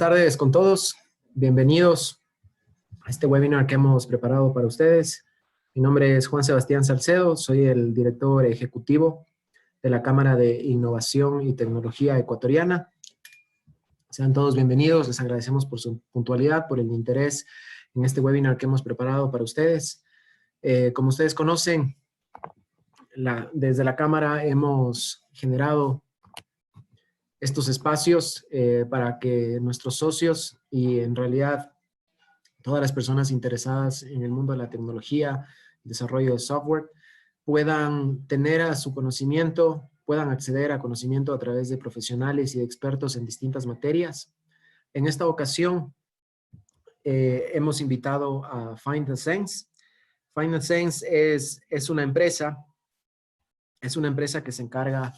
Tardes con todos. Bienvenidos a este webinar que hemos preparado para ustedes. Mi nombre es Juan Sebastián Salcedo, soy el director ejecutivo de la Cámara de Innovación y Tecnología Ecuatoriana. Sean todos bienvenidos, les agradecemos por su puntualidad, por el interés en este webinar que hemos preparado para ustedes. Como ustedes conocen, desde la Cámara hemos generado estos espacios para que nuestros socios y en realidad todas las personas interesadas en el mundo de la tecnología, desarrollo de software, puedan tener a su conocimiento, puedan acceder a conocimiento a través de profesionales y de expertos en distintas materias. En esta ocasión hemos invitado a Find the Sense. Find the Sense es una empresa que se encarga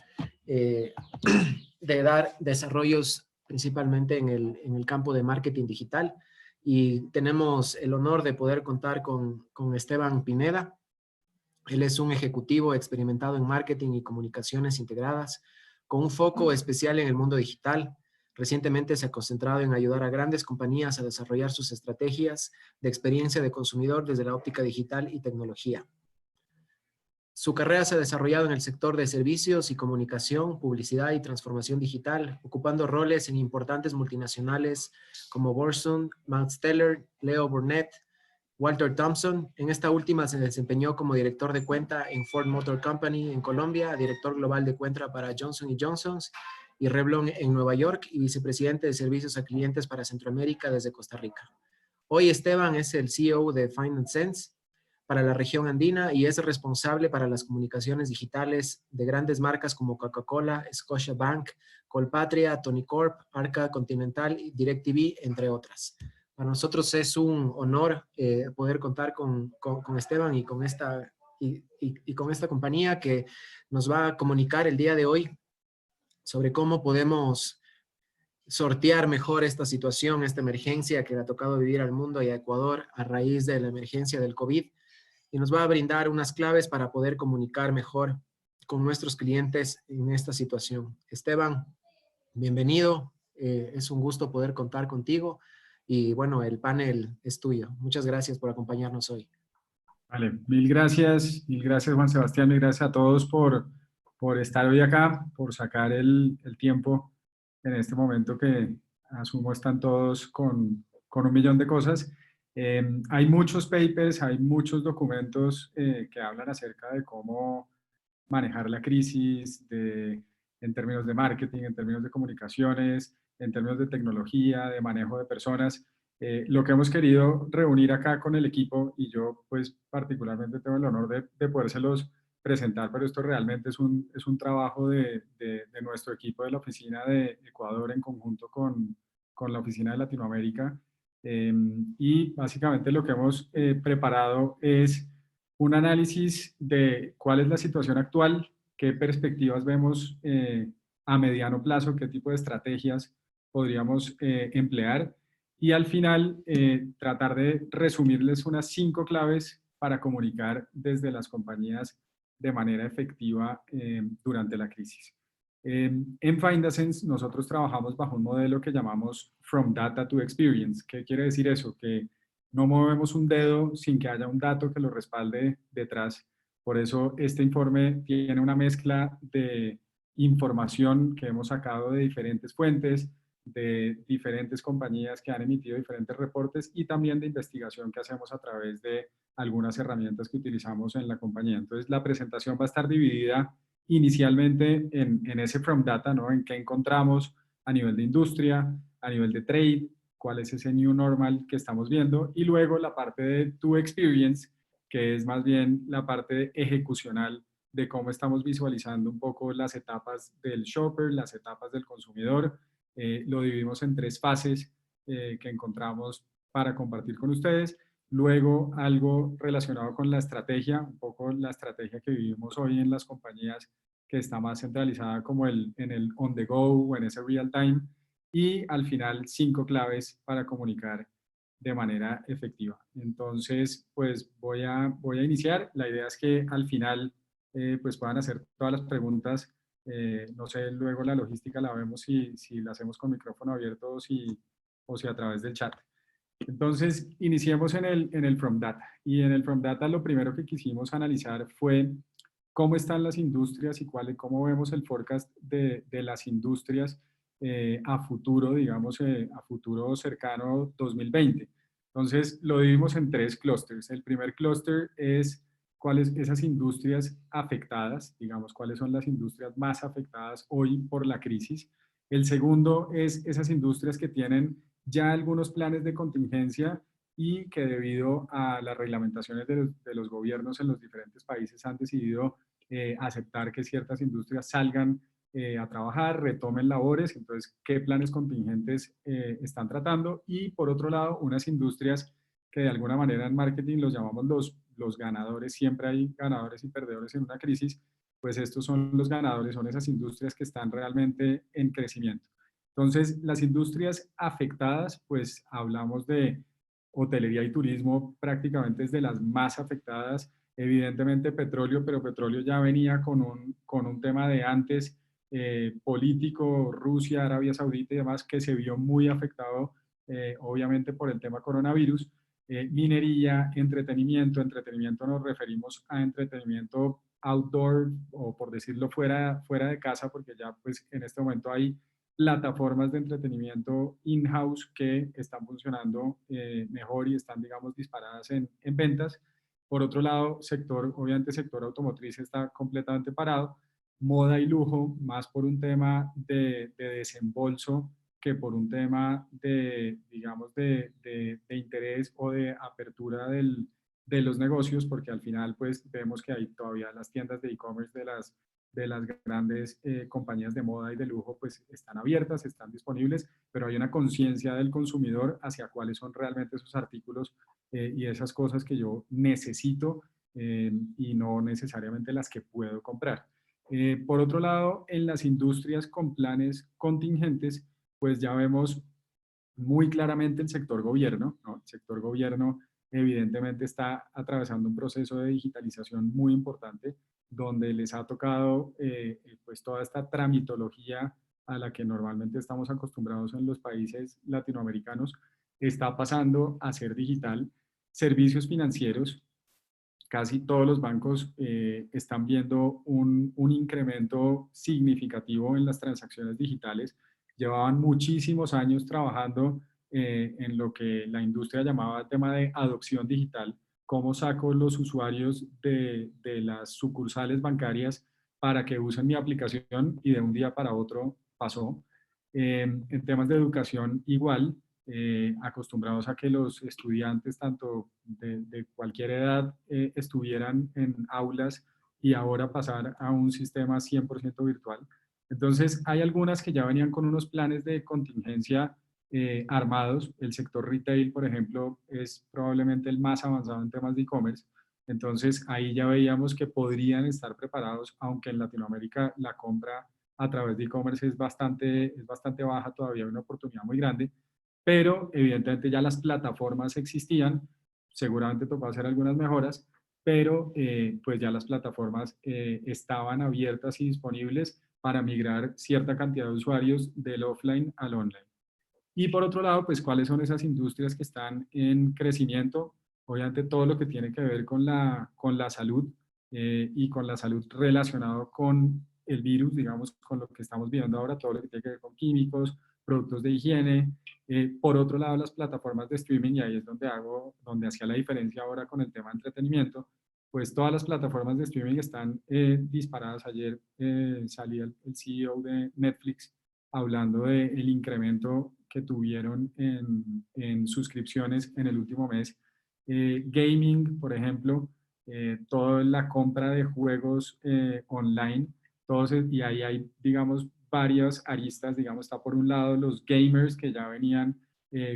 de dar desarrollos principalmente en el campo de marketing digital, y tenemos el honor de poder contar con Esteban Pineda. Él es un ejecutivo experimentado en marketing y comunicaciones integradas, con un foco especial en el mundo digital. Recientemente se ha concentrado en ayudar a grandes compañías a desarrollar sus estrategias de experiencia de consumidor desde la óptica digital y tecnología. Su carrera se ha desarrollado en el sector de servicios y comunicación, publicidad y transformación digital, ocupando roles en importantes multinacionales como Borsum, Max Stellar, Leo Burnett, Walter Thompson. En esta última se desempeñó como director de cuenta en Ford Motor Company en Colombia, director global de cuenta para Johnson & Johnson y Revlon en Nueva York, y vicepresidente de servicios a clientes para Centroamérica desde Costa Rica. Hoy Esteban es el CEO de Find the Sense para la región andina y es responsable para las comunicaciones digitales de grandes marcas como Coca-Cola, Scotiabank, Colpatria, Tony Corp, Arca Continental, DirecTV, entre otras. Para nosotros es un honor poder contar con Esteban y con esta compañía que nos va a comunicar el día de hoy sobre cómo podemos sortear mejor esta situación, esta emergencia que le ha tocado vivir al mundo y a Ecuador a raíz de la emergencia del COVID. Y nos va a brindar unas claves para poder comunicar mejor con nuestros clientes en esta situación. Esteban, bienvenido. Es un gusto poder contar contigo. Y bueno, el panel es tuyo. Muchas gracias por acompañarnos hoy. Vale, mil gracias Juan Sebastián, mil gracias a todos por estar hoy acá, por sacar el tiempo en este momento que asumo están todos con un millón de cosas. Hay muchos papers, hay muchos documentos que hablan acerca de cómo manejar la crisis en términos de marketing, en términos de comunicaciones, en términos de tecnología, de manejo de personas. Lo que hemos querido reunir acá con el equipo, y yo pues particularmente tengo el honor de podérselos presentar, pero esto realmente es un trabajo de nuestro equipo de la oficina de Ecuador en conjunto con la oficina de Latinoamérica. Y básicamente lo que hemos preparado es un análisis de cuál es la situación actual, qué perspectivas vemos a mediano plazo, qué tipo de estrategias podríamos emplear, y al final tratar de resumirles unas 5 claves para comunicar desde las compañías de manera efectiva durante la crisis. En Find the Sense nosotros trabajamos bajo un modelo que llamamos From Data to Experience. ¿Qué quiere decir eso? Que no movemos un dedo sin que haya un dato que lo respalde detrás. Por eso este informe tiene una mezcla de información que hemos sacado de diferentes fuentes, de diferentes compañías que han emitido diferentes reportes, y también de investigación que hacemos a través de algunas herramientas que utilizamos en la compañía. Entonces la presentación va a estar dividida inicialmente en ese From Data, ¿no? En qué encontramos a nivel de industria, a nivel de trade, cuál es ese new normal que estamos viendo, y luego la parte de To Experience, que es más bien la parte ejecucional de cómo estamos visualizando un poco las etapas del shopper, las etapas del consumidor. Lo dividimos en 3 fases que encontramos para compartir con ustedes. Luego algo relacionado con la estrategia, un poco la estrategia que vivimos hoy en las compañías, que está más centralizada como en el on the go o en ese real time. Y al final 5 claves para comunicar de manera efectiva. Entonces, pues voy a iniciar. La idea es que al final pues puedan hacer todas las preguntas. No sé, luego la logística la vemos si la hacemos con micrófono abierto, o si a través del chat. Entonces, iniciemos en el From Data. Y en el From Data lo primero que quisimos analizar fue cómo están las industrias y cómo vemos el forecast de las industrias a futuro, digamos, a futuro cercano 2020. Entonces, lo dividimos en 3 clústeres. El primer clúster es cuáles esas industrias afectadas, digamos, cuáles son las industrias más afectadas hoy por la crisis. El segundo es esas industrias que tienen ya algunos planes de contingencia y que debido a las reglamentaciones de los gobiernos en los diferentes países han decidido aceptar que ciertas industrias salgan a trabajar, retomen labores, entonces, ¿qué planes contingentes están tratando? Y por otro lado, unas industrias que de alguna manera en marketing los llamamos los ganadores, siempre hay ganadores y perdedores en una crisis, pues estos son los ganadores, son esas industrias que están realmente en crecimiento. Entonces, las industrias afectadas, pues hablamos de hotelería y turismo, prácticamente es de las más afectadas. Evidentemente petróleo, pero petróleo ya venía con un tema de antes político, Rusia, Arabia Saudita y demás, que se vio muy afectado, obviamente por el tema coronavirus. Minería, entretenimiento nos referimos a entretenimiento outdoor o por decirlo fuera de casa, porque ya pues en este momento hay plataformas de entretenimiento in-house que están funcionando mejor y están, digamos, disparadas en ventas. Por otro lado, obviamente sector automotriz está completamente parado. Moda y lujo, más por un tema de desembolso que por un tema de, digamos, de interés o de apertura de los negocios, porque al final, pues, vemos que hay todavía las tiendas de e-commerce de las grandes compañías de moda y de lujo, pues están abiertas, están disponibles, pero hay una conciencia del consumidor hacia cuáles son realmente esos artículos y esas cosas que yo necesito y no necesariamente las que puedo comprar. Por otro lado, en las industrias con planes contingentes, pues ya vemos muy claramente el sector gobierno, ¿no? El sector gobierno evidentemente está atravesando un proceso de digitalización muy importante, donde les ha tocado pues toda esta tramitología a la que normalmente estamos acostumbrados en los países latinoamericanos, está pasando a ser digital. Servicios financieros, casi todos los bancos están viendo un incremento significativo en las transacciones digitales. Llevaban muchísimos años trabajando en lo que la industria llamaba tema de adopción digital, cómo saco los usuarios de las sucursales bancarias para que usen mi aplicación y de un día para otro pasó. En temas de educación igual, acostumbrados a que los estudiantes, tanto de cualquier edad, estuvieran en aulas y ahora pasar a un sistema 100% virtual. Entonces, hay algunas que ya venían con unos planes de contingencia armados. El sector retail, por ejemplo, es probablemente el más avanzado en temas de e-commerce. Entonces, ahí ya veíamos que podrían estar preparados, aunque en Latinoamérica la compra a través de e-commerce es bastante baja, todavía hay una oportunidad muy grande, pero evidentemente ya las plataformas existían, seguramente tocó hacer algunas mejoras, pero pues ya las plataformas estaban abiertas y disponibles para migrar cierta cantidad de usuarios del offline al online. Y por otro lado, pues cuáles son esas industrias que están en crecimiento, obviamente todo lo que tiene que ver con la salud y con la salud relacionado con el virus, digamos, con lo que estamos viendo ahora, todo lo que tiene que ver con químicos, productos de higiene. Por otro lado, las plataformas de streaming, y ahí es donde hacía la diferencia ahora con el tema de entretenimiento, pues todas las plataformas de streaming están disparadas. Ayer salía el CEO de Netflix hablando del incremento que tuvieron en suscripciones en el último mes. Gaming, por ejemplo, toda la compra de juegos online, y ahí hay, digamos, varias aristas, digamos, está por un lado los gamers que ya venían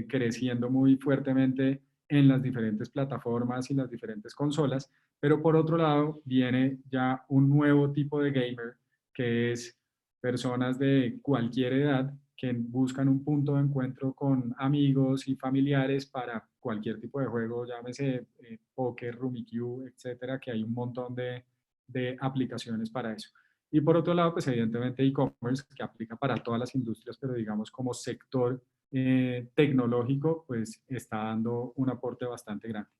creciendo muy fuertemente en las diferentes plataformas y las diferentes consolas, pero por otro lado viene ya un nuevo tipo de gamer que es personas de cualquier edad que buscan un punto de encuentro con amigos y familiares para cualquier tipo de juego, llámese póker, Rummikub, etcétera, que hay un montón de aplicaciones para eso. Y por otro lado, pues evidentemente e-commerce, que aplica para todas las industrias, pero digamos como sector tecnológico, pues está dando un aporte bastante grande.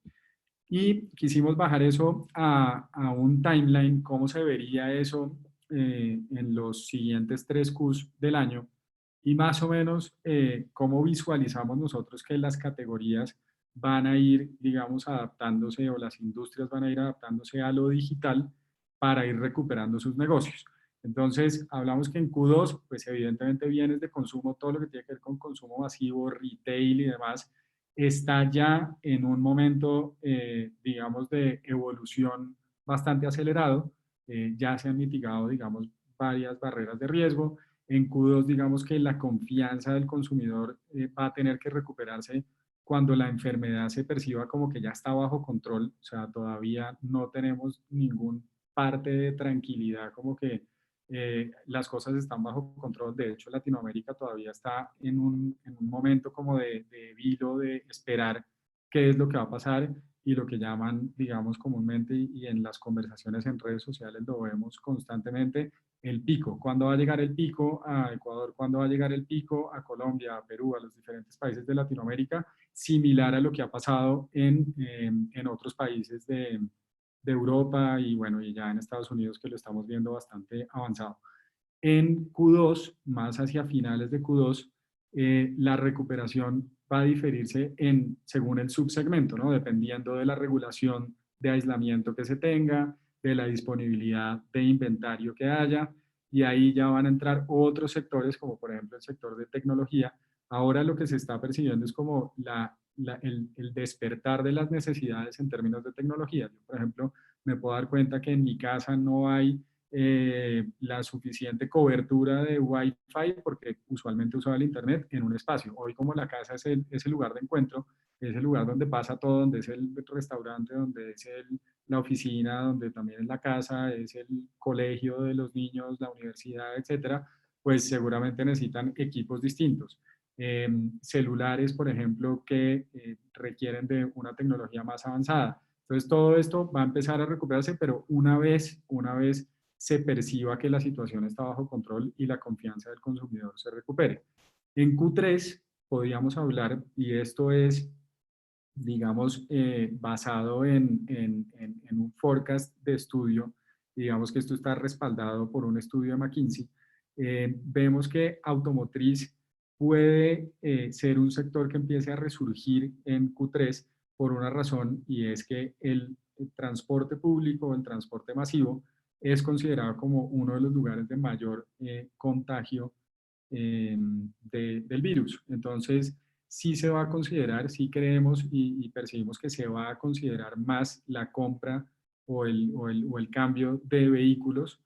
Y quisimos bajar eso a un timeline, cómo se vería eso en los siguientes 3 Qs del año y más o menos cómo visualizamos nosotros que las categorías van a ir, digamos, adaptándose o las industrias van a ir adaptándose a lo digital para ir recuperando sus negocios. Entonces, hablamos que en Q2, pues evidentemente bienes de consumo, todo lo que tiene que ver con consumo masivo, retail y demás, está ya en un momento, digamos, de evolución bastante acelerado. Ya se han mitigado, digamos, varias barreras de riesgo. En Q2, digamos que la confianza del consumidor va a tener que recuperarse cuando la enfermedad se perciba como que ya está bajo control. O sea, todavía no tenemos ningún parte de tranquilidad como que las cosas están bajo control. De hecho, Latinoamérica todavía está en un momento como de vilo, de esperar qué es lo que va a pasar y lo que llaman, digamos, comúnmente y en las conversaciones en redes sociales lo vemos constantemente, el pico. ¿Cuándo va a llegar el pico a Ecuador? ¿Cuándo va a llegar el pico a Colombia, a Perú, a los diferentes países de Latinoamérica? Similar a lo que ha pasado en otros países de Europa y bueno, y ya en Estados Unidos que lo estamos viendo bastante avanzado. En Q2, más hacia finales de Q2, la recuperación va a diferirse según el subsegmento, ¿no? Dependiendo de la regulación de aislamiento que se tenga, de la disponibilidad de inventario que haya, y ahí ya van a entrar otros sectores, como por ejemplo el sector de tecnología. Ahora lo que se está percibiendo es como el despertar de las necesidades en términos de tecnología. Yo, por ejemplo, me puedo dar cuenta que en mi casa no hay la suficiente cobertura de Wi-Fi porque usualmente usaba el Internet en un espacio. Hoy como la casa es el lugar de encuentro, es el lugar donde pasa todo, donde es el restaurante, donde es la oficina, donde también es la casa, es el colegio de los niños, la universidad, etcétera, pues seguramente necesitan equipos distintos. Celulares, por ejemplo, que requieren de una tecnología más avanzada. Entonces todo esto va a empezar a recuperarse, pero una vez se perciba que la situación está bajo control y la confianza del consumidor se recupere. En Q3 podríamos hablar, y esto es, digamos, basado en un forecast de estudio, digamos que esto está respaldado por un estudio de McKinsey, vemos que automotriz puede ser un sector que empiece a resurgir en Q3 por una razón, y es que el transporte público, el transporte masivo, es considerado como uno de los lugares de mayor contagio del virus. Entonces, sí se va a considerar, sí creemos y percibimos que se va a considerar más la compra o el cambio de vehículos.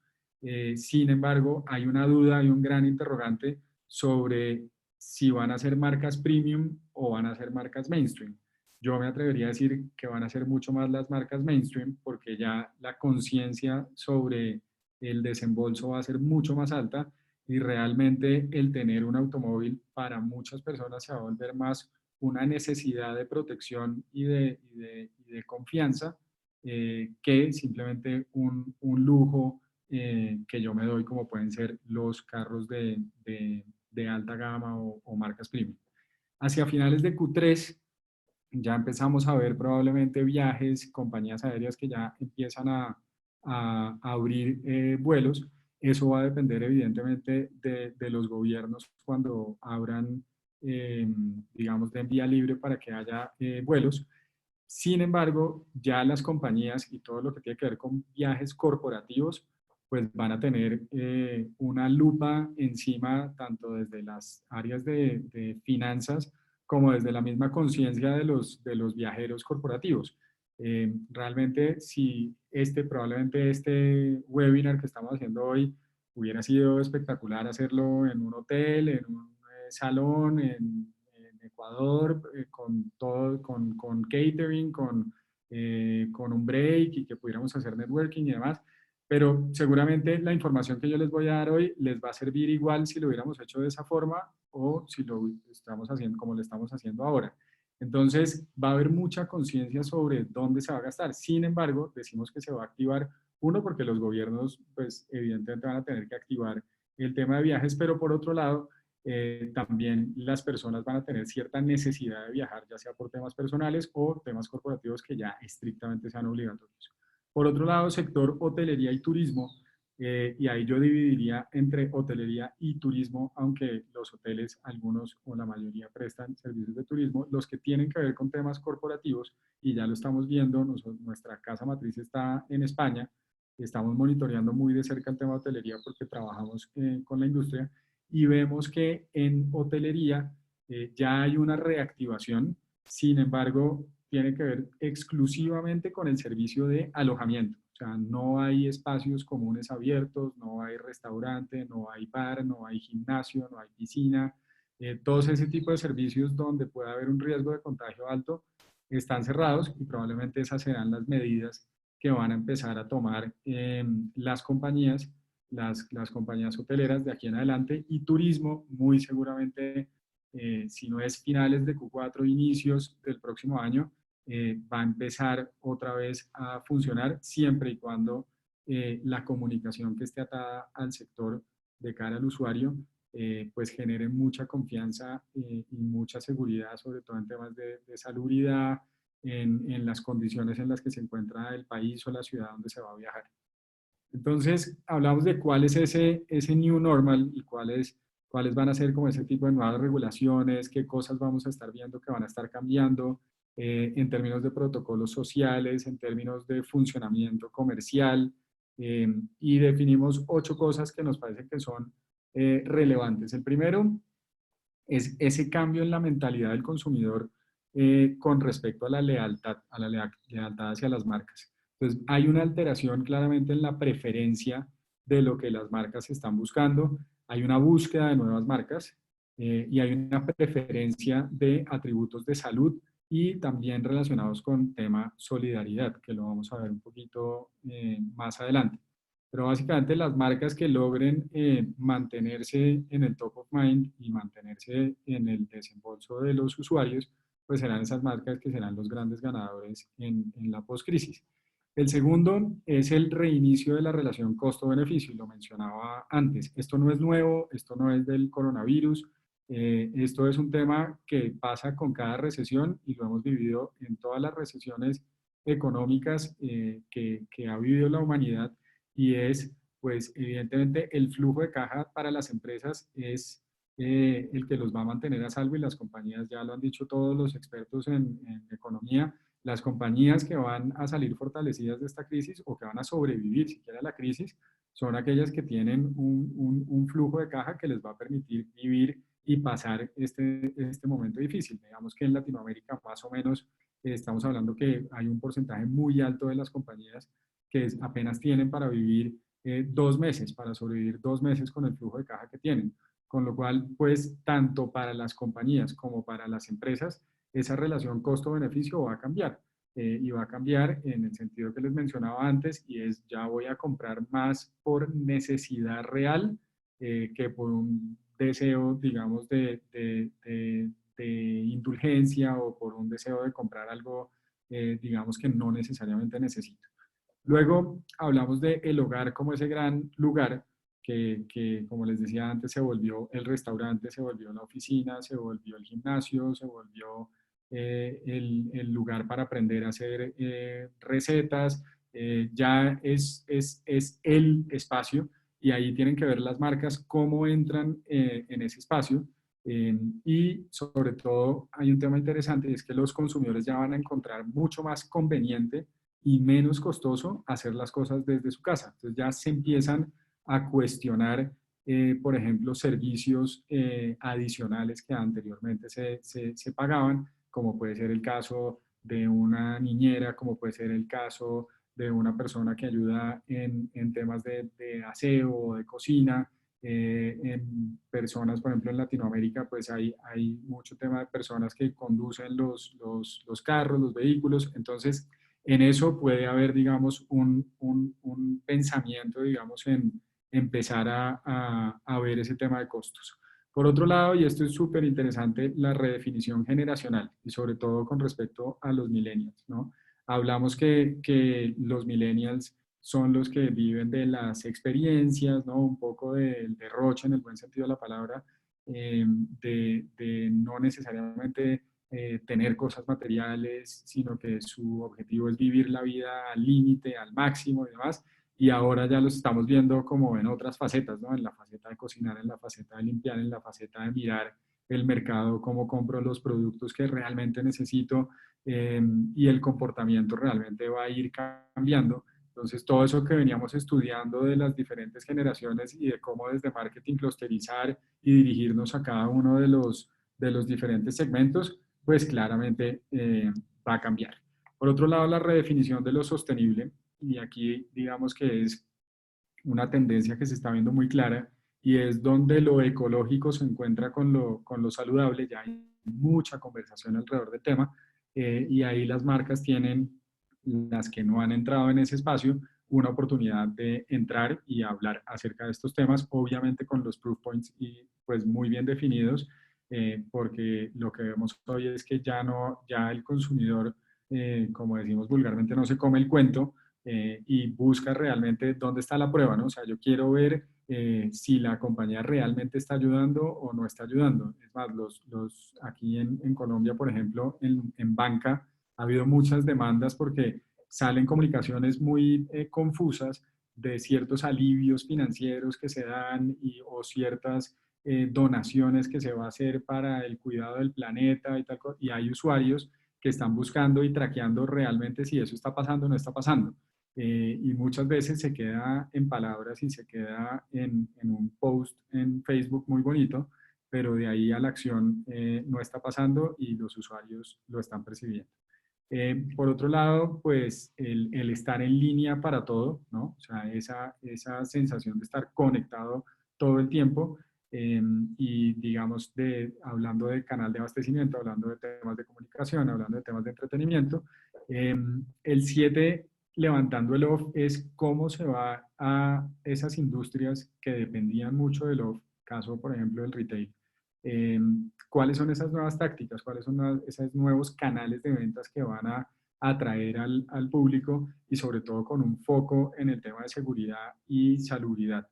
Sin embargo, hay una duda, hay un gran interrogante sobre si van a ser marcas premium o van a ser marcas mainstream. Yo me atrevería a decir que van a ser mucho más las marcas mainstream porque ya la conciencia sobre el desembolso va a ser mucho más alta y realmente el tener un automóvil para muchas personas se va a volver más una necesidad de protección y de confianza que simplemente un lujo que yo me doy como pueden ser los carros de alta gama o marcas premium. Hacia finales de Q3 ya empezamos a ver probablemente viajes, compañías aéreas que ya empiezan a abrir vuelos. Eso va a depender evidentemente de los gobiernos cuando abran, digamos, de vía libre para que haya vuelos. Sin embargo, ya las compañías y todo lo que tiene que ver con viajes corporativos, pues van a tener una lupa encima, tanto desde las áreas de finanzas como desde la misma conciencia de los viajeros corporativos. Realmente, si probablemente este webinar que estamos haciendo hoy hubiera sido espectacular hacerlo en un hotel, en un salón, en Ecuador, con todo, con catering, con un break y que pudiéramos hacer networking y demás. Pero seguramente la información que yo les voy a dar hoy les va a servir igual si lo hubiéramos hecho de esa forma o si lo estamos haciendo como lo estamos haciendo ahora. Entonces, va a haber mucha conciencia sobre dónde se va a gastar. Sin embargo, decimos que se va a activar, uno, porque los gobiernos, pues, evidentemente van a tener que activar el tema de viajes, pero por otro lado, también las personas van a tener cierta necesidad de viajar, ya sea por temas personales o temas corporativos que ya estrictamente sean obligatorios. Por otro lado, sector hotelería y turismo, y ahí yo dividiría entre hotelería y turismo, aunque los hoteles, algunos o la mayoría prestan servicios de turismo, los que tienen que ver con temas corporativos, y ya lo estamos viendo, nuestra casa matriz está en España, y estamos monitoreando muy de cerca el tema de hotelería porque trabajamos con la industria, y vemos que en hotelería ya hay una reactivación, sin embargo, tiene que ver exclusivamente con el servicio de alojamiento. O sea, no hay espacios comunes abiertos, no hay restaurante, no hay bar, no hay gimnasio, no hay piscina. Todos ese tipo de servicios donde pueda haber un riesgo de contagio alto están cerrados y probablemente esas serán las medidas que van a empezar a tomar las compañías, las compañías hoteleras de aquí en adelante, y turismo muy seguramente, si no es finales de Q4, inicios del próximo año, va a empezar otra vez a funcionar siempre y cuando la comunicación que esté atada al sector de cara al usuario pues genere mucha confianza y mucha seguridad, sobre todo en temas de salubridad, en las condiciones en las que se encuentra el país o la ciudad donde se va a viajar. Entonces, hablamos de cuál es ese new normal y cuáles van a ser como ese tipo de nuevas regulaciones, qué cosas vamos a estar viendo que van a estar cambiando en términos de protocolos sociales, en términos de funcionamiento comercial, y definimos 8 cosas que nos parecen que son relevantes. El primero es ese cambio en la mentalidad del consumidor con respecto a la lealtad, lealtad hacia las marcas. Entonces, hay una alteración claramente en la preferencia de lo que las marcas están buscando, hay una búsqueda de nuevas marcas y hay una preferencia de atributos de salud y también relacionados con tema solidaridad, que lo vamos a ver un poquito más adelante. Pero básicamente las marcas que logren mantenerse en el top of mind y mantenerse en el desembolso de los usuarios, pues serán esas marcas que serán los grandes ganadores en la post-crisis. El segundo es el reinicio de la relación costo-beneficio, y lo mencionaba antes. Esto no es nuevo, esto no es del coronavirus, esto es un tema que pasa con cada recesión y lo hemos vivido en todas las recesiones económicas que ha vivido la humanidad, y es, pues evidentemente el flujo de caja para las empresas es el que los va a mantener a salvo, y las compañías, ya lo han dicho todos los expertos en economía, las compañías que van a salir fortalecidas de esta crisis o que van a sobrevivir siquiera a la crisis son aquellas que tienen un flujo de caja que les va a permitir vivir y pasar este momento difícil. Digamos que en Latinoamérica más o menos estamos hablando que hay un porcentaje muy alto de las compañías que apenas tienen para vivir 2 meses, para sobrevivir 2 meses con el flujo de caja que tienen. Con lo cual, pues, tanto para las compañías como para las empresas, esa relación costo-beneficio va a cambiar. Y va a cambiar en el sentido que les mencionaba antes, y es ya voy a comprar más por necesidad real que por un deseo, digamos, de indulgencia o por un deseo de comprar algo, digamos, que no necesariamente necesito. Luego hablamos de el hogar como ese gran lugar que, como les decía antes, se volvió el restaurante, se volvió la oficina, se volvió el gimnasio, se volvió el lugar para aprender a hacer recetas, ya es el espacio, y ahí tienen que ver las marcas cómo entran en ese espacio. Y sobre todo hay un tema interesante, y es que los consumidores ya van a encontrar mucho más conveniente y menos costoso hacer las cosas desde su casa. Entonces ya se empiezan a cuestionar, por ejemplo, servicios adicionales que anteriormente se pagaban, como puede ser el caso de una niñera, como puede ser el caso de una persona que ayuda en temas de aseo o de cocina. En personas, por ejemplo, en Latinoamérica, pues hay mucho tema de personas que conducen los carros, los vehículos. Entonces, en eso puede haber, digamos, un pensamiento, digamos, en empezar a ver ese tema de costos. Por otro lado, y esto es súper interesante, la redefinición generacional, y sobre todo con respecto a los millennials, ¿no? Hablamos que los millennials son los que viven de las experiencias, ¿no? Un poco del derroche en el buen sentido de la palabra, de no necesariamente tener cosas materiales, sino que su objetivo es vivir la vida al límite, al máximo y demás. Y ahora ya los estamos viendo como en otras facetas, ¿no? En la faceta de cocinar, en la faceta de limpiar, en la faceta de mirar el mercado, cómo compro los productos que realmente necesito, y el comportamiento realmente va a ir cambiando. Entonces, todo eso que veníamos estudiando de las diferentes generaciones y de cómo desde marketing clusterizar y dirigirnos a cada uno de los diferentes segmentos, pues claramente va a cambiar. Por otro lado, la redefinición de lo sostenible, y aquí digamos que es una tendencia que se está viendo muy clara, y es donde lo ecológico se encuentra con lo saludable. Ya hay mucha conversación alrededor del tema, y ahí las marcas tienen, las que no han entrado en ese espacio, una oportunidad de entrar y hablar acerca de estos temas, obviamente con los proof points y pues muy bien definidos, porque lo que vemos hoy es que ya no, ya el consumidor, como decimos vulgarmente, no se come el cuento, y busca realmente dónde está la prueba, ¿no? O sea, yo quiero ver si la compañía realmente está ayudando o no está ayudando. Es más, aquí en Colombia, por ejemplo, en banca, ha habido muchas demandas porque salen comunicaciones muy confusas de ciertos alivios financieros que se dan o ciertas donaciones que se va a hacer para el cuidado del planeta y tal, y hay usuarios que están buscando y traqueando realmente si eso está pasando o no está pasando. Y muchas veces se queda en palabras y se queda en un post en Facebook muy bonito, pero de ahí a la acción no está pasando y los usuarios lo están percibiendo. Por otro lado, pues el estar en línea para todo, ¿no? O sea, esa sensación de estar conectado todo el tiempo, y digamos, hablando de canal de abastecimiento, hablando de temas de comunicación, hablando de temas de entretenimiento. El 7, levantando el off, es cómo se va a esas industrias que dependían mucho del off, caso por ejemplo del retail. ¿Cuáles son esas nuevas tácticas? ¿Cuáles son esos nuevos canales de ventas que van a atraer al público, y sobre todo con un foco en el tema de seguridad y salubridad?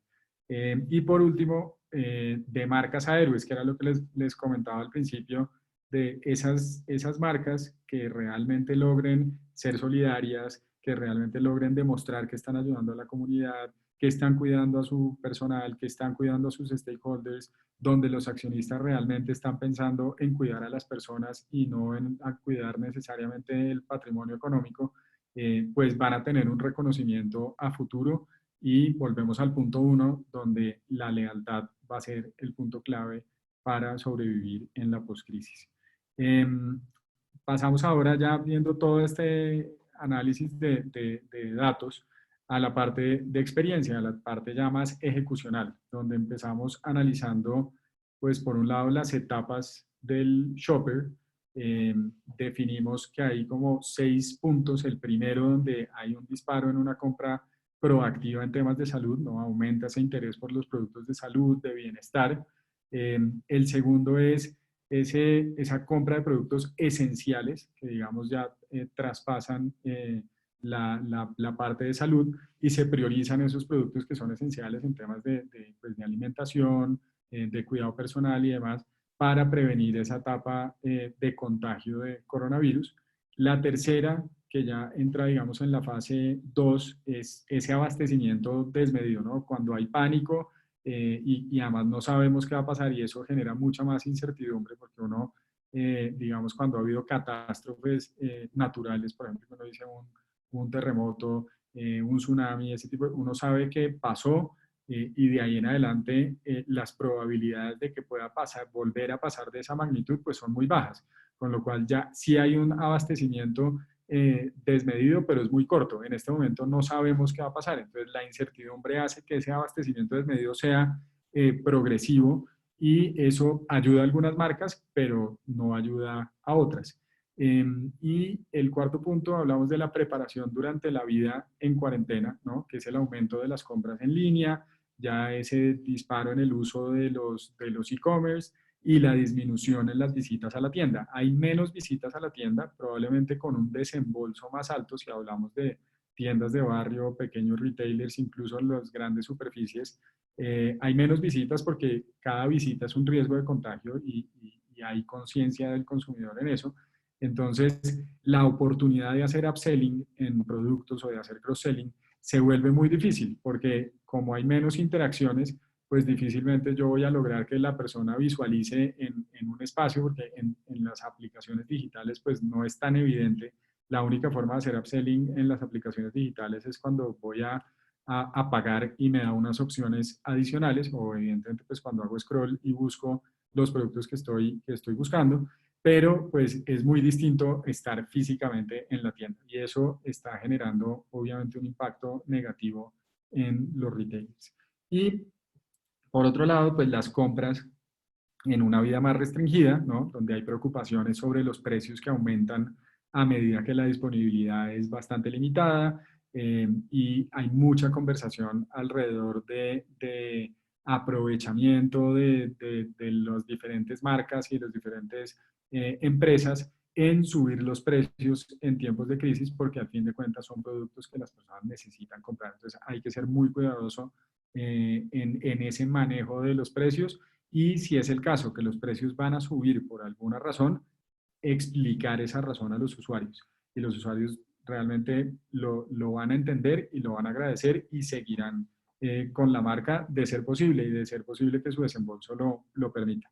Y por último, de marcas a héroes, que era lo que les comentaba al principio, de esas marcas que realmente logren ser solidarias, que realmente logren demostrar que están ayudando a la comunidad, que están cuidando a su personal, que están cuidando a sus stakeholders, donde los accionistas realmente están pensando en cuidar a las personas y no en cuidar necesariamente el patrimonio económico, pues van a tener un reconocimiento a futuro. Y volvemos al punto 1, donde la lealtad va a ser el punto clave para sobrevivir en la postcrisis. Pasamos ahora, ya viendo todo este análisis de datos, a la parte de experiencia, a la parte ya más ejecucional, donde empezamos analizando, pues por un lado, las etapas del shopper. Definimos que hay como 6 puntos. El primero, donde hay un disparo en una compra proactiva en temas de salud, ¿no? Aumenta ese interés por los productos de salud, de bienestar. El segundo es esa compra de productos esenciales, que digamos ya traspasan la parte de salud, y se priorizan esos productos que son esenciales en temas pues, de alimentación, de cuidado personal y demás, para prevenir esa etapa de contagio de coronavirus. La tercera, que ya entra, digamos, en la fase 2, es ese abastecimiento desmedido, ¿no? Cuando hay pánico, y además no sabemos qué va a pasar, y eso genera mucha más incertidumbre, porque uno, digamos, cuando ha habido catástrofes naturales, por ejemplo, cuando dice un terremoto, un tsunami, ese tipo, uno sabe que pasó, y de ahí en adelante las probabilidades de que pueda pasar, volver a pasar de esa magnitud, pues son muy bajas, con lo cual ya sí hay un abastecimiento desmedido, pero es muy corto. En este momento no sabemos qué va a pasar, entonces la incertidumbre hace que ese abastecimiento desmedido sea progresivo, y eso ayuda a algunas marcas, pero no ayuda a otras. Y el cuarto punto, hablamos de la preparación durante la vida en cuarentena, ¿no? Que es el aumento de las compras en línea, ya ese disparo en el uso de los e-commerce, y la disminución en las visitas a la tienda. Hay menos visitas a la tienda, probablemente con un desembolso más alto si hablamos de tiendas de barrio, pequeños retailers, incluso las grandes superficies, Hay menos visitas porque cada visita es un riesgo de contagio y hay conciencia del consumidor en eso. Entonces, la oportunidad de hacer upselling en productos o de hacer cross-selling se vuelve muy difícil porque como hay menos interacciones, pues difícilmente yo voy a lograr que la persona visualice en un espacio, porque en las aplicaciones digitales pues no es tan evidente. La única forma de hacer upselling en las aplicaciones digitales es cuando voy a pagar y me da unas opciones adicionales, o evidentemente pues cuando hago scroll y busco los productos que estoy buscando, pero pues es muy distinto estar físicamente en la tienda y eso está generando obviamente un impacto negativo en los retailers. Y por otro lado, pues las compras en una vida más restringida, ¿no? Donde hay preocupaciones sobre los precios que aumentan a medida que la disponibilidad es bastante limitada y hay mucha conversación alrededor de aprovechamiento de las diferentes marcas y las diferentes empresas en subir los precios en tiempos de crisis porque al fin de cuentas son productos que las personas necesitan comprar. Entonces hay que ser muy cuidadoso en ese manejo de los precios y si es el caso que los precios van a subir por alguna razón, explicar esa razón a los usuarios. Y los usuarios realmente lo van a entender y lo van a agradecer y seguirán con la marca de ser posible y de ser posible que su desembolso lo permita.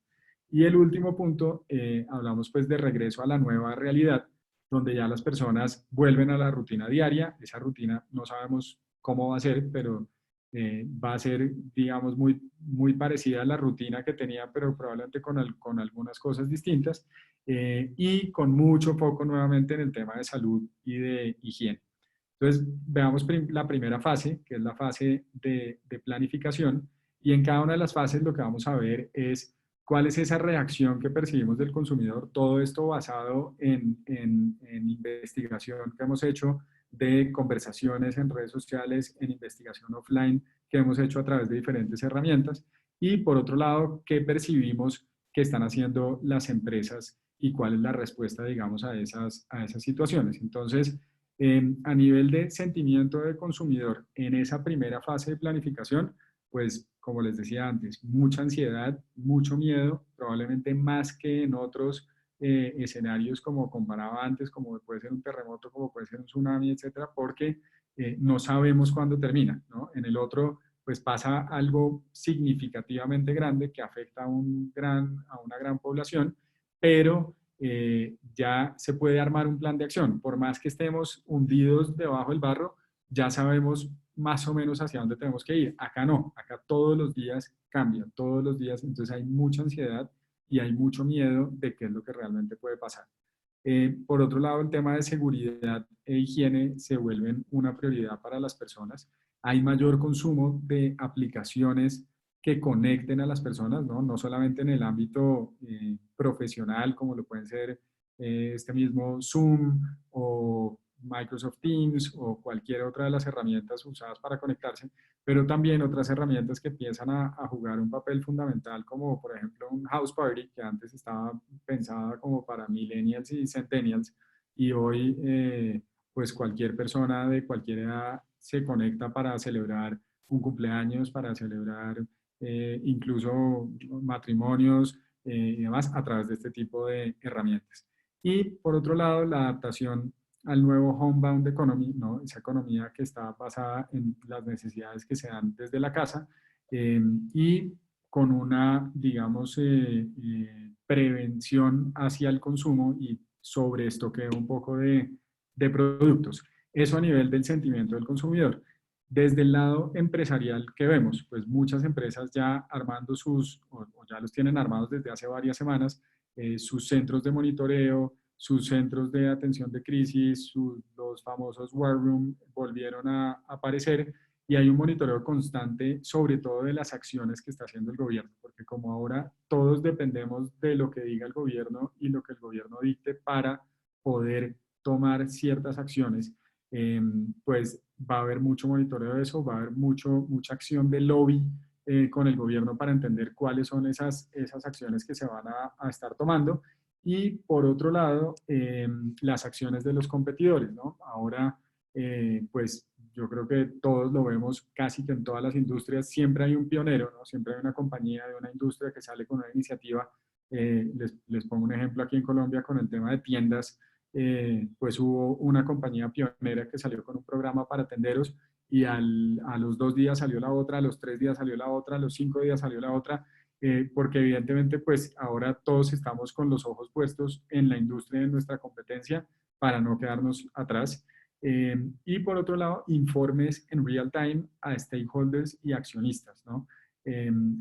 Y el último punto, hablamos pues de regreso a la nueva realidad, donde ya las personas vuelven a la rutina diaria. Esa rutina no sabemos cómo va a ser, pero va a ser, digamos, muy parecida a la rutina que tenía, pero probablemente con algunas cosas distintas y con mucho foco nuevamente en el tema de salud y de higiene. Entonces, veamos la primera fase, que es la fase de planificación, y en cada una de las fases lo que vamos a ver es cuál es esa reacción que percibimos del consumidor, todo esto basado en investigación que hemos hecho de conversaciones en redes sociales, en investigación offline que hemos hecho a través de diferentes herramientas, y por otro lado, qué percibimos que están haciendo las empresas y cuál es la respuesta, digamos, a esas situaciones. Entonces, a nivel de sentimiento de consumidor, en esa primera fase de planificación, pues como les decía antes, mucha ansiedad, mucho miedo, probablemente más que en otros escenarios como comparaba antes, como puede ser un terremoto, como puede ser un tsunami, etcétera, porque no sabemos cuándo termina, ¿no? En el otro, pues pasa algo significativamente grande que afecta a una gran población, pero ya se puede armar un plan de acción. Por más que estemos hundidos debajo del barro, ya sabemos más o menos hacia dónde tenemos que ir. Acá no, acá todos los días cambian, todos los días, entonces hay mucha ansiedad y hay mucho miedo de qué es lo que realmente puede pasar. Por otro lado, el tema de seguridad e higiene se vuelven una prioridad para las personas. Hay mayor consumo de aplicaciones que conecten a las personas, ¿no? No solamente en el ámbito profesional, como lo pueden ser este mismo Zoom o Microsoft Teams o cualquier otra de las herramientas usadas para conectarse, pero también otras herramientas que empiezan a jugar un papel fundamental, como por ejemplo un House Party, que antes estaba pensada como para millennials y centennials, y hoy pues cualquier persona de cualquier edad se conecta para celebrar un cumpleaños, para celebrar incluso matrimonios y demás a través de este tipo de herramientas. Y por otro lado, la adaptación al nuevo homebound economy, ¿no? Esa economía que está basada en las necesidades que se dan desde la casa y con una, digamos, prevención hacia el consumo y sobre estoqueo un poco de productos. Eso a nivel del sentimiento del consumidor. Desde el lado empresarial que vemos, pues muchas empresas ya armando o ya los tienen armados desde hace varias semanas, sus centros de monitoreo, sus centros de atención de crisis, los famosos war room volvieron a aparecer y hay un monitoreo constante sobre todo de las acciones que está haciendo el gobierno, porque como ahora todos dependemos de lo que diga el gobierno y lo que el gobierno dicte para poder tomar ciertas acciones, pues va a haber mucho monitoreo de eso, va a haber mucha acción de lobby con el gobierno para entender cuáles son esas acciones que se van a estar tomando. Y por otro lado, las acciones de los competidores, ¿no? Ahora, pues yo creo que todos lo vemos casi que en todas las industrias, siempre hay un pionero, ¿no? Siempre hay una compañía de una industria que sale con una iniciativa. Les pongo un ejemplo aquí en Colombia con el tema de tiendas. Pues hubo una compañía pionera que salió con un programa para tenderos y a los 2 días salió la otra, a los 3 días salió la otra, a los 5 días salió la otra, porque evidentemente pues ahora todos estamos con los ojos puestos en la industria de nuestra competencia para no quedarnos atrás. Y por otro lado, informes en real time a stakeholders y accionistas, ¿no?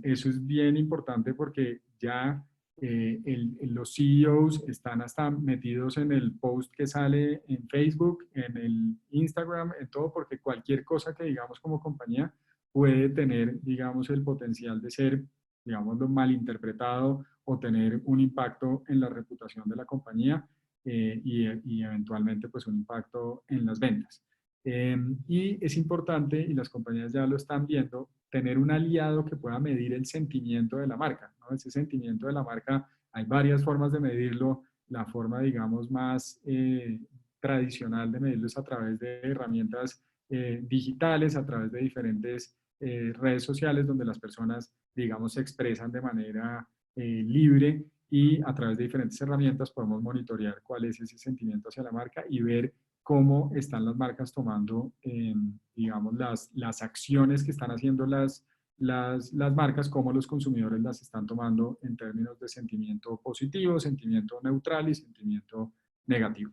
Eso es bien importante porque ya los CEOs están hasta metidos en el post que sale en Facebook, en el Instagram, en todo, porque cualquier cosa que digamos como compañía puede tener, digamos, el potencial de ser, digamos, malinterpretado o tener un impacto en la reputación de la compañía y eventualmente pues un impacto en las ventas. Y es importante, y las compañías ya lo están viendo, tener un aliado que pueda medir el sentimiento de la marca, ¿no? Ese sentimiento de la marca, hay varias formas de medirlo. La forma, digamos, más tradicional de medirlo es a través de herramientas digitales, a través de diferentes redes sociales donde las personas, digamos, se expresan de manera libre y a través de diferentes herramientas podemos monitorear cuál es ese sentimiento hacia la marca y ver cómo están las marcas tomando, digamos, las acciones que están haciendo las marcas, cómo los consumidores las están tomando en términos de sentimiento positivo, sentimiento neutral y sentimiento negativo.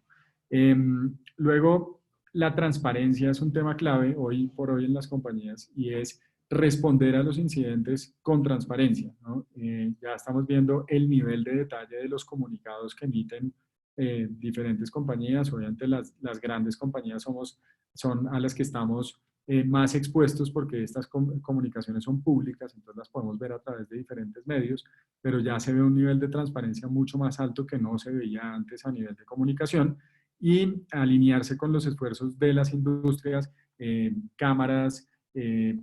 Luego, la transparencia es un tema clave hoy por hoy en las compañías y es responder a los incidentes con transparencia, ¿no? Ya estamos viendo el nivel de detalle de los comunicados que emiten diferentes compañías. Obviamente las grandes compañías son a las que estamos más expuestos porque estas comunicaciones son públicas, entonces las podemos ver a través de diferentes medios, pero ya se ve un nivel de transparencia mucho más alto que no se veía antes a nivel de comunicación y alinearse con los esfuerzos de las industrias, cámaras,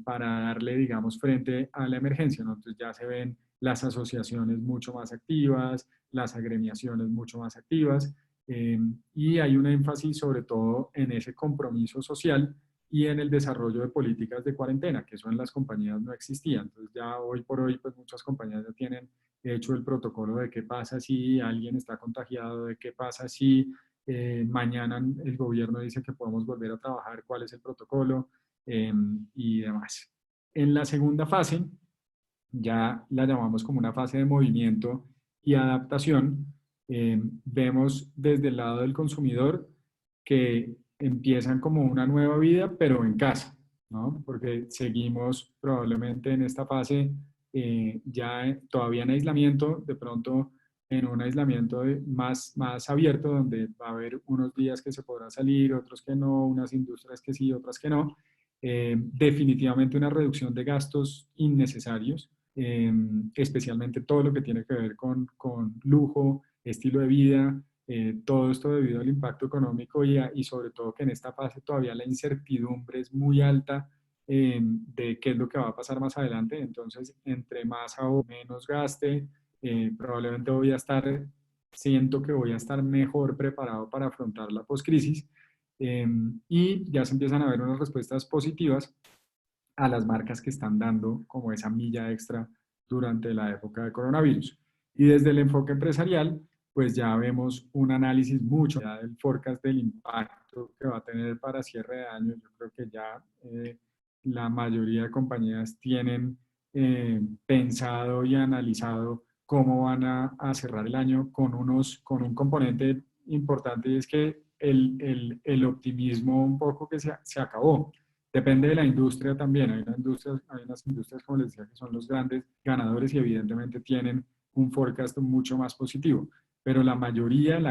para darle, digamos, frente a la emergencia, ¿no? Entonces ya se ven las asociaciones mucho más activas, las agremiaciones mucho más activas, y hay un énfasis sobre todo en ese compromiso social y en el desarrollo de políticas de cuarentena, que eso en las compañías no existía. Entonces ya hoy por hoy, pues muchas compañías ya tienen hecho el protocolo de qué pasa si alguien está contagiado, de qué pasa si mañana el gobierno dice que podemos volver a trabajar, cuál es el protocolo y demás. En la segunda fase, ya la llamamos como una fase de movimiento y adaptación. Vemos desde el lado del consumidor que empiezan como una nueva vida, pero en casa, ¿no? Porque seguimos probablemente en esta fase ya todavía en aislamiento, de pronto en un aislamiento más abierto, donde va a haber unos días que se podrá salir, otros que no, unas industrias que sí, otras que no. Definitivamente una reducción de gastos innecesarios, especialmente todo lo que tiene que ver con lujo, estilo de vida, todo esto debido al impacto económico y sobre todo que en esta fase todavía la incertidumbre es muy alta de qué es lo que va a pasar más adelante. Entonces, entre más o menos gaste, probablemente siento que voy a estar mejor preparado para afrontar la postcrisis. Y ya se empiezan a ver unas respuestas positivas a las marcas que están dando como esa milla extra durante la época de coronavirus. Y desde el enfoque empresarial, pues ya vemos un análisis mucho ya del forecast del impacto que va a tener para cierre de año. Yo creo que ya la mayoría de compañías tienen pensado y analizado cómo van a cerrar el año con un componente importante y es que el optimismo un poco que se acabó. Depende de la industria también. Hay unas industrias, como les decía, que son los grandes ganadores y evidentemente tienen un forecast mucho más positivo. Pero la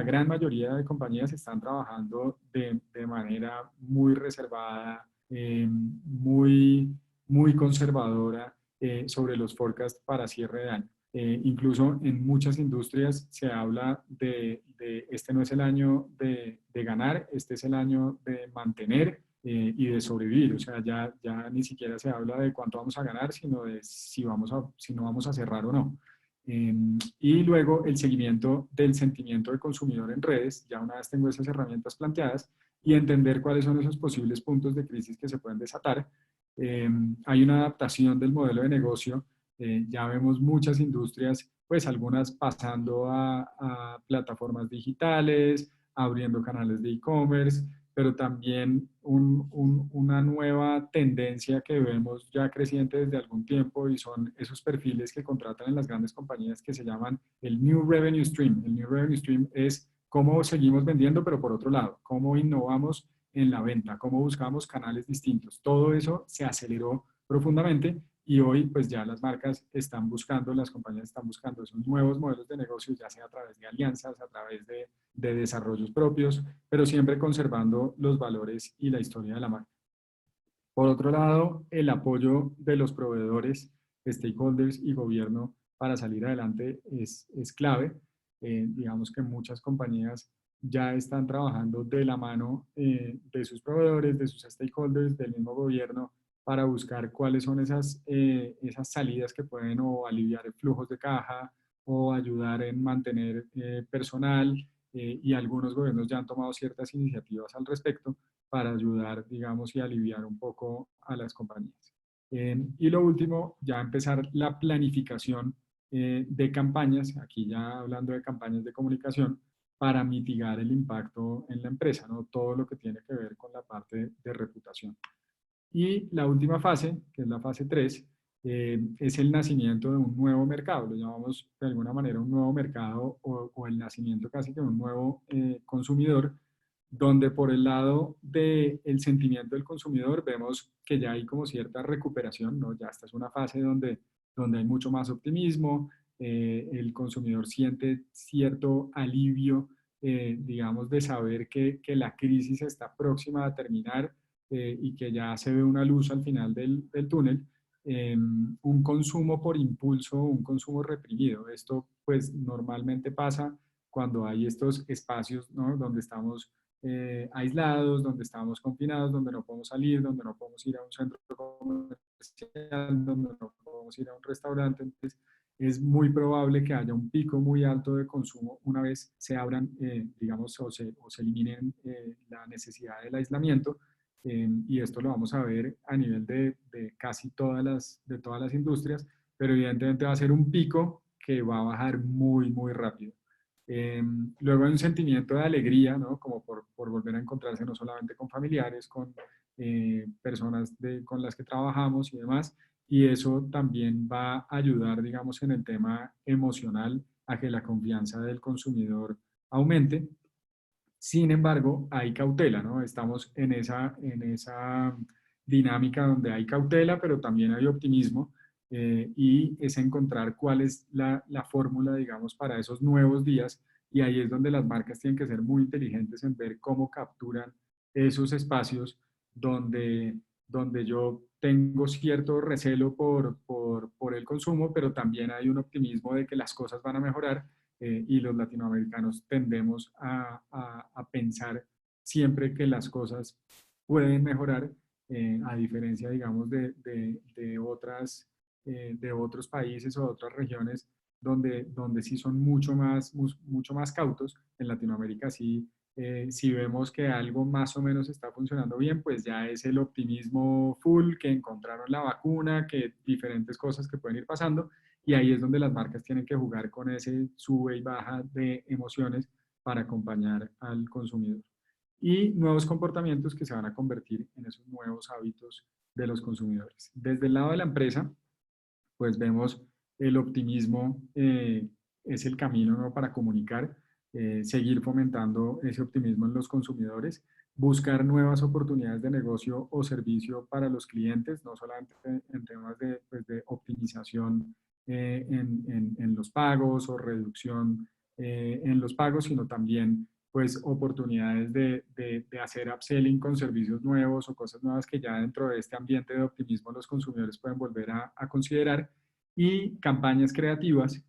gran mayoría de compañías están trabajando de manera muy reservada, muy conservadora sobre los forecasts para cierre de año. Incluso en muchas industrias se habla de este no es el año de ganar, este es el año de mantener y de sobrevivir. O sea, ya ni siquiera se habla de cuánto vamos a ganar, sino de si no vamos a cerrar o no. Y luego el seguimiento del sentimiento del consumidor en redes, ya una vez tengo esas herramientas planteadas, y entender cuáles son esos posibles puntos de crisis que se pueden desatar. Hay una adaptación del modelo de negocio. Ya vemos muchas industrias, pues algunas pasando a plataformas digitales, abriendo canales de e-commerce, pero también una nueva tendencia que vemos ya creciente desde algún tiempo, y son esos perfiles que contratan en las grandes compañías que se llaman el New Revenue Stream. El New Revenue Stream es cómo seguimos vendiendo, pero por otro lado, cómo innovamos en la venta, cómo buscamos canales distintos. Todo eso se aceleró profundamente y hoy pues ya las marcas están buscando, las compañías están buscando esos nuevos modelos de negocio, ya sea a través de alianzas, a través de desarrollos propios, pero siempre conservando los valores y la historia de la marca. Por otro lado, el apoyo de los proveedores, stakeholders y gobierno para salir adelante es clave. Digamos que muchas compañías ya están trabajando de la mano de sus proveedores, de sus stakeholders, del mismo gobierno, para buscar cuáles son esas salidas que pueden o aliviar flujos de caja o ayudar en mantener personal, y algunos gobiernos ya han tomado ciertas iniciativas al respecto para ayudar, digamos, y aliviar un poco a las compañías. Y lo último, ya empezar la planificación de campañas, aquí ya hablando de campañas de comunicación, para mitigar el impacto en la empresa, ¿no? Todo lo que tiene que ver con la parte de reputación. Y la última fase, que es la fase 3, es el nacimiento de un nuevo mercado, lo llamamos de alguna manera un nuevo mercado o el nacimiento casi que de un nuevo consumidor, donde por el lado del sentimiento del consumidor vemos que ya hay como cierta recuperación, ¿no? Ya esta es una fase donde hay mucho más optimismo, el consumidor siente cierto alivio, digamos, de saber que la crisis está próxima a terminar, y que ya se ve una luz al final del túnel. Un consumo por impulso, un consumo reprimido. Esto pues normalmente pasa cuando hay estos espacios, ¿no? Donde estamos aislados, donde estamos confinados, donde no podemos salir, donde no podemos ir a un centro comercial, donde no podemos ir a un restaurante. Entonces, es muy probable que haya un pico muy alto de consumo una vez se abran, digamos, o se eliminen la necesidad del aislamiento. Y esto lo vamos a ver a nivel de casi todas las industrias, pero evidentemente va a ser un pico que va a bajar muy, muy rápido. Luego hay un sentimiento de alegría, ¿no? Como por volver a encontrarse no solamente con familiares, con personas con las que trabajamos y demás, y eso también va a ayudar, digamos, en el tema emocional a que la confianza del consumidor aumente. Sin embargo, hay cautela, ¿no? Estamos en esa dinámica donde hay cautela, pero también hay optimismo, y es encontrar cuál es la fórmula, digamos, para esos nuevos días, y ahí es donde las marcas tienen que ser muy inteligentes en ver cómo capturan esos espacios donde yo tengo cierto recelo por el consumo, pero también hay un optimismo de que las cosas van a mejorar, y los latinoamericanos tendemos a pensar siempre que las cosas pueden mejorar, a diferencia, digamos, de otros países o otras regiones donde sí son mucho más cautos. En Latinoamérica sí, si vemos que algo más o menos está funcionando bien, pues ya es el optimismo full, que encontraron la vacuna, que diferentes cosas que pueden ir pasando, y ahí es donde las marcas tienen que jugar con ese sube y baja de emociones para acompañar al consumidor. Y nuevos comportamientos que se van a convertir en esos nuevos hábitos de los consumidores. Desde el lado de la empresa, pues vemos el optimismo, es el camino, ¿no? Para comunicar, seguir fomentando ese optimismo en los consumidores, buscar nuevas oportunidades de negocio o servicio para los clientes, no solamente en temas pues, de optimización en los pagos o reducción en los pagos, sino también pues oportunidades de hacer upselling con servicios nuevos o cosas nuevas que ya dentro de este ambiente de optimismo los consumidores pueden volver a considerar, y campañas creativas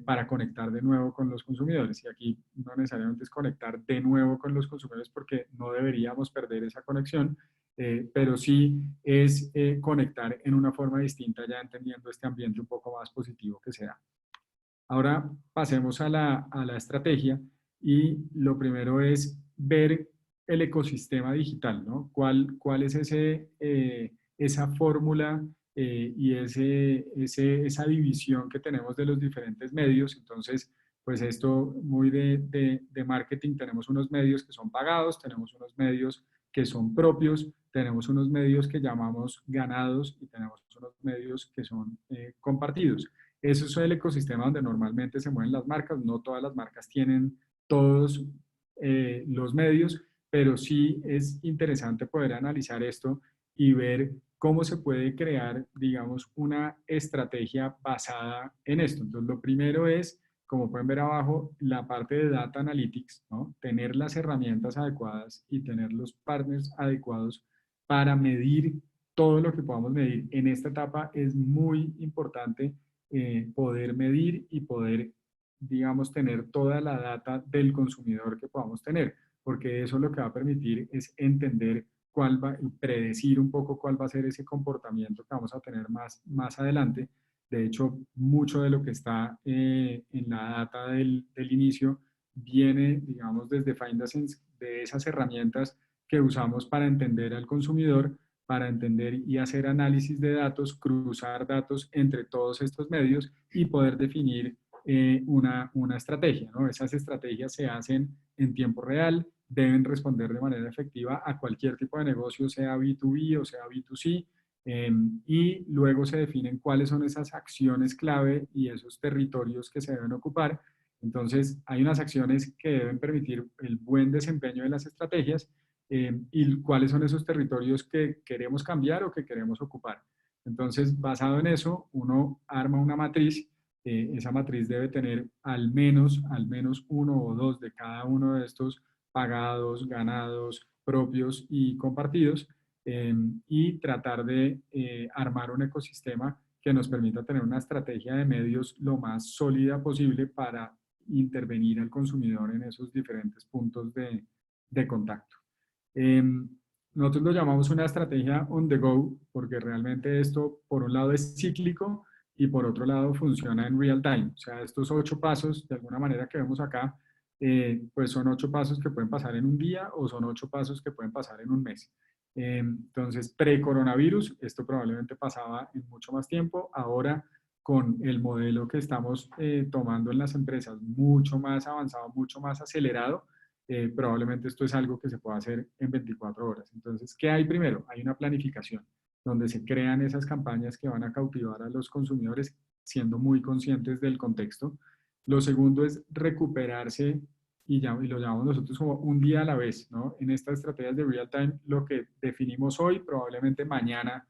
para conectar de nuevo con los consumidores. Y aquí no necesariamente es conectar de nuevo con los consumidores porque no deberíamos perder esa conexión, pero sí es conectar en una forma distinta, ya entendiendo este ambiente un poco más positivo que se da. Ahora pasemos a la estrategia y lo primero es ver el ecosistema digital, ¿no? ¿Cuál es esa fórmula y esa división que tenemos de los diferentes medios? Entonces, pues esto muy de marketing, tenemos unos medios que son pagados, tenemos unos medios que son propios, tenemos unos medios que llamamos ganados y tenemos unos medios que son compartidos. Eso es el ecosistema donde normalmente se mueven las marcas. No todas las marcas tienen todos los medios, pero sí es interesante poder analizar esto y ver cómo se puede crear, digamos, una estrategia basada en esto. Entonces, lo primero es, como pueden ver abajo, la parte de Data Analytics, ¿no? Tener las herramientas adecuadas y tener los partners adecuados para medir todo lo que podamos medir. En esta etapa es muy importante poder medir y poder, digamos, tener toda la data del consumidor que podamos tener, porque eso lo que va a permitir es entender cuál va, y predecir un poco cuál va a ser ese comportamiento que vamos a tener más adelante. De hecho, mucho de lo que está en la data del inicio viene, digamos, desde Find a Sense, de esas herramientas que usamos para entender al consumidor, para entender y hacer análisis de datos, cruzar datos entre todos estos medios y poder definir una estrategia, ¿no? Esas estrategias se hacen en tiempo real, deben responder de manera efectiva a cualquier tipo de negocio, sea B2B o sea B2C, y luego se definen cuáles son esas acciones clave y esos territorios que se deben ocupar. Entonces, hay unas acciones que deben permitir el buen desempeño de las estrategias y cuáles son esos territorios que queremos cambiar o que queremos ocupar. Entonces, basado en eso, uno arma una matriz. Esa matriz debe tener al menos uno o dos de cada uno de estos pagados, ganados, propios y compartidos, y tratar de armar un ecosistema que nos permita tener una estrategia de medios lo más sólida posible para intervenir al consumidor en esos diferentes puntos de contacto. Eh, Nosotros lo llamamos una estrategia on the go, porque realmente esto, por un lado, es cíclico y por otro lado, funciona en real time. O sea, estos 8 pasos, de alguna manera que vemos acá, pues son 8 pasos que pueden pasar en un día o son 8 pasos que pueden pasar en un mes. Entonces, pre-coronavirus, esto probablemente pasaba en mucho más tiempo. Ahora, con el modelo que estamos tomando en las empresas, mucho más avanzado, mucho más acelerado, probablemente esto es algo que se puede hacer en 24 horas. Entonces, ¿qué hay primero? Hay una planificación donde se crean esas campañas que van a cautivar a los consumidores siendo muy conscientes del contexto. Lo segundo es recuperarse y lo llamamos nosotros como un día a la vez, ¿no? En estas estrategias de real time, lo que definimos hoy, probablemente mañana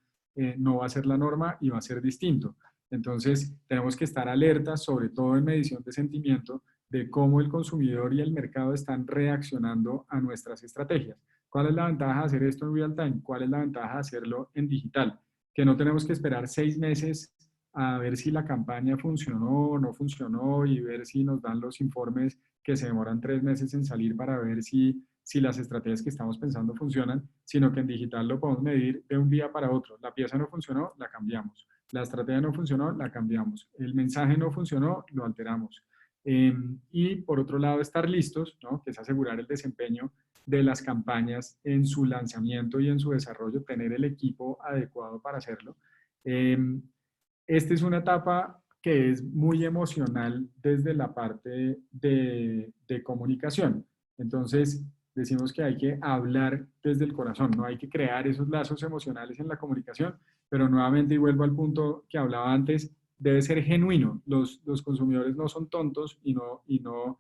no va a ser la norma y va a ser distinto. Entonces, tenemos que estar alertas, sobre todo en medición de sentimiento, de cómo el consumidor y el mercado están reaccionando a nuestras estrategias. ¿Cuál es la ventaja de hacer esto en real time? ¿Cuál es la ventaja de hacerlo en digital? Que no tenemos que esperar 6 meses a ver si la campaña funcionó o no funcionó y ver si nos dan los informes que se demoran 3 meses en salir para ver si las estrategias que estamos pensando funcionan, sino que en digital lo podemos medir de un día para otro. La pieza no funcionó, la cambiamos. La estrategia no funcionó, la cambiamos. El mensaje no funcionó, lo alteramos. Y por otro lado, estar listos, ¿no? Que es asegurar el desempeño de las campañas en su lanzamiento y en su desarrollo, tener el equipo adecuado para hacerlo. Esta es una etapa que es muy emocional desde la parte de comunicación. Entonces, decimos que hay que hablar desde el corazón, no hay que crear esos lazos emocionales en la comunicación, pero nuevamente, y vuelvo al punto que hablaba antes, debe ser genuino. Los consumidores no son tontos y no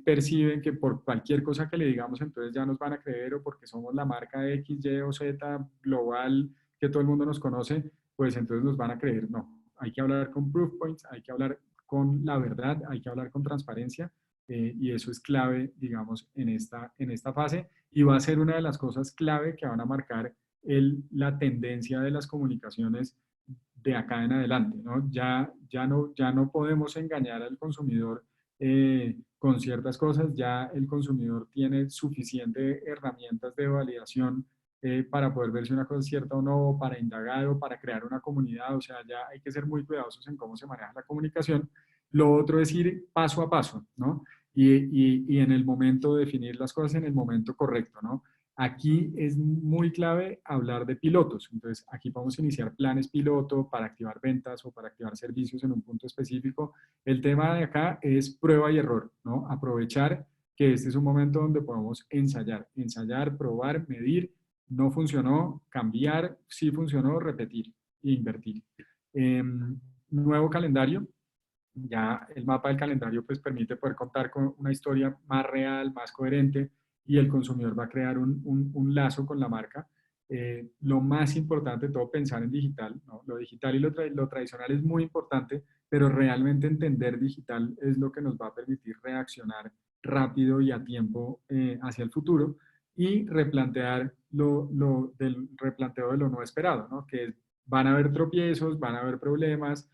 perciben que por cualquier cosa que le digamos entonces ya nos van a creer o porque somos la marca X, Y o Z global que todo el mundo nos conoce, pues entonces nos van a creer. No, hay que hablar con proof points, hay que hablar con la verdad, hay que hablar con transparencia y eso es clave, digamos, en esta fase y va a ser una de las cosas clave que van a marcar la tendencia de las comunicaciones de acá en adelante, ¿no? Ya no podemos engañar al consumidor con ciertas cosas, ya el consumidor tiene suficientes herramientas de validación para poder ver si una cosa es cierta o no, para indagar o para crear una comunidad, o sea, ya hay que ser muy cuidadosos en cómo se maneja la comunicación. Lo otro es ir paso a paso, ¿no? Y en el momento definir las cosas en el momento correcto, ¿no? Aquí es muy clave hablar de pilotos. Entonces, aquí vamos a iniciar planes piloto para activar ventas o para activar servicios en un punto específico. El tema de acá es prueba y error, ¿no? Aprovechar que este es un momento donde podemos ensayar, probar, medir. No funcionó, cambiar, sí funcionó, repetir e invertir. Nuevo calendario. Ya el mapa del calendario pues permite poder contar con una historia más real, más coherente, y el consumidor va a crear un lazo con la marca. Lo más importante de todo, pensar en digital, ¿no? Lo digital y lo tradicional es muy importante, pero realmente entender digital es lo que nos va a permitir reaccionar rápido y a tiempo hacia el futuro, y replantear del replanteo de lo no esperado, ¿no? Que van a haber tropiezos, van a haber problemas,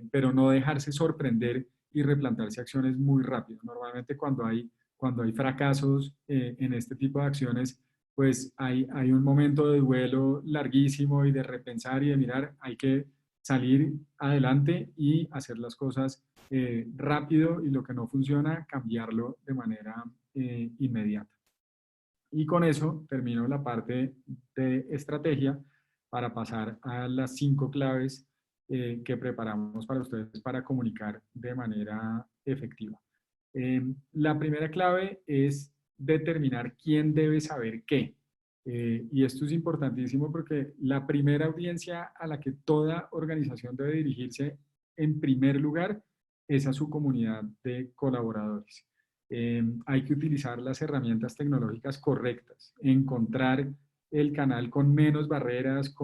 pero no dejarse sorprender y replantearse acciones muy rápido. Normalmente cuando hay fracasos en este tipo de acciones, pues hay un momento de duelo larguísimo y de repensar y de mirar. Hay que salir adelante y hacer las cosas rápido, y lo que no funciona, cambiarlo de manera inmediata. Y con eso termino la parte de estrategia para pasar a las 5 claves que preparamos para ustedes para comunicar de manera efectiva. La primera clave es determinar quién debe saber qué. Y esto es importantísimo porque la primera audiencia a la que toda organización debe dirigirse en primer lugar es a su comunidad de colaboradores. Hay que utilizar las herramientas tecnológicas correctas, encontrar el canal con menos barreras,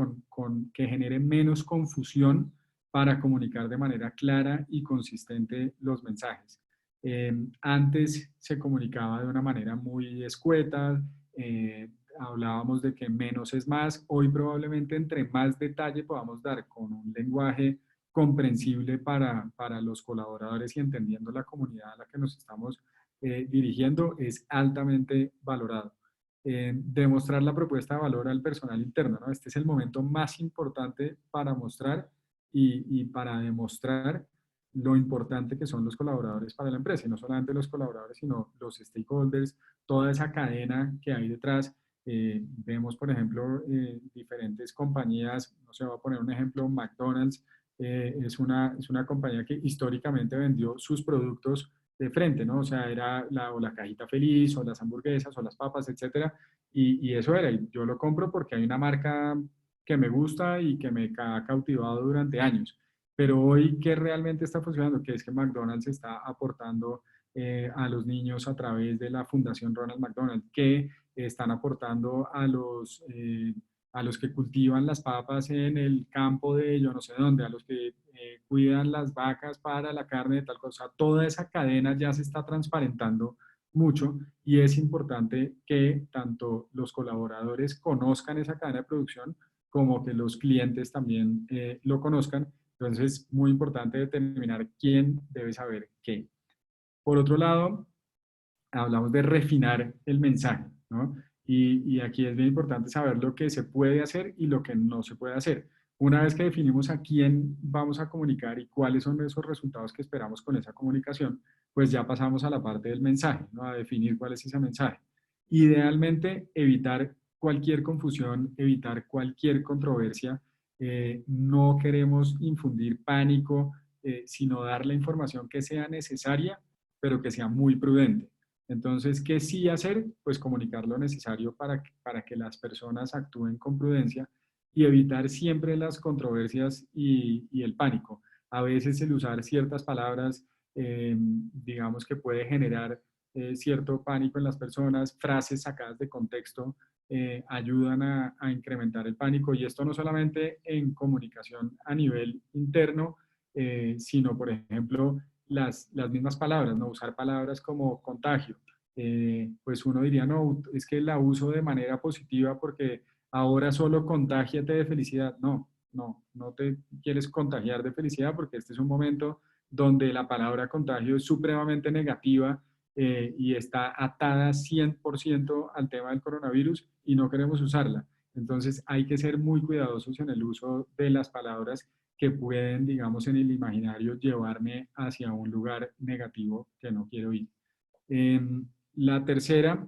que genere menos confusión, para comunicar de manera clara y consistente los mensajes. Antes se comunicaba de una manera muy escueta, hablábamos de que menos es más. Hoy probablemente entre más detalle podamos dar con un lenguaje comprensible para los colaboradores y entendiendo la comunidad a la que nos estamos dirigiendo, es altamente valorado. Demostrar la propuesta de valor al personal interno, ¿no? Este es el momento más importante para mostrar y para demostrar lo importante que son los colaboradores para la empresa, y no solamente los colaboradores, sino los stakeholders, toda esa cadena que hay detrás. Vemos, por ejemplo, diferentes compañías. No sé, voy a poner un ejemplo: McDonald's es una compañía que históricamente vendió sus productos de frente, ¿no? O sea, era o la cajita feliz, o las hamburguesas, o las papas, etcétera, y eso era, y yo lo compro porque hay una marca que me gusta y que me ha cautivado durante años. Pero hoy, ¿qué realmente está funcionando? Que es que McDonald's está aportando a los niños a través de la Fundación Ronald McDonald, que están aportando a los que cultivan las papas en el campo de yo no sé dónde, a los que cuidan las vacas para la carne de tal cosa. Toda esa cadena ya se está transparentando mucho, y es importante que tanto los colaboradores conozcan esa cadena de producción, como que los clientes también lo conozcan. Entonces, muy importante determinar quién debe saber qué. Por otro lado, hablamos de refinar el mensaje, ¿no? Y aquí es bien importante saber lo que se puede hacer y lo que no se puede hacer. Una vez que definimos a quién vamos a comunicar y cuáles son esos resultados que esperamos con esa comunicación, pues ya pasamos a la parte del mensaje, ¿no? A definir cuál es ese mensaje. Idealmente, evitar cualquier confusión, evitar cualquier controversia. No queremos infundir pánico, sino dar la información que sea necesaria, pero que sea muy prudente. Entonces, ¿qué sí hacer? Pues comunicar lo necesario para que las personas actúen con prudencia, y evitar siempre las controversias y el pánico. A veces el usar ciertas palabras, digamos que puede generar cierto pánico en las personas. Frases sacadas de contexto ayudan a incrementar el pánico, y esto no solamente en comunicación a nivel interno, sino, por ejemplo, las mismas palabras, ¿no? Usar palabras como contagio. Pues uno diría, no, es que la uso de manera positiva porque ahora solo contágiate de felicidad. No, no te quieres contagiar de felicidad, porque este es un momento donde la palabra contagio es supremamente negativa y está atada 100% al tema del coronavirus, y no queremos usarla. Entonces hay que ser muy cuidadosos en el uso de las palabras que pueden, digamos, en el imaginario llevarme hacia un lugar negativo que no quiero ir. La tercera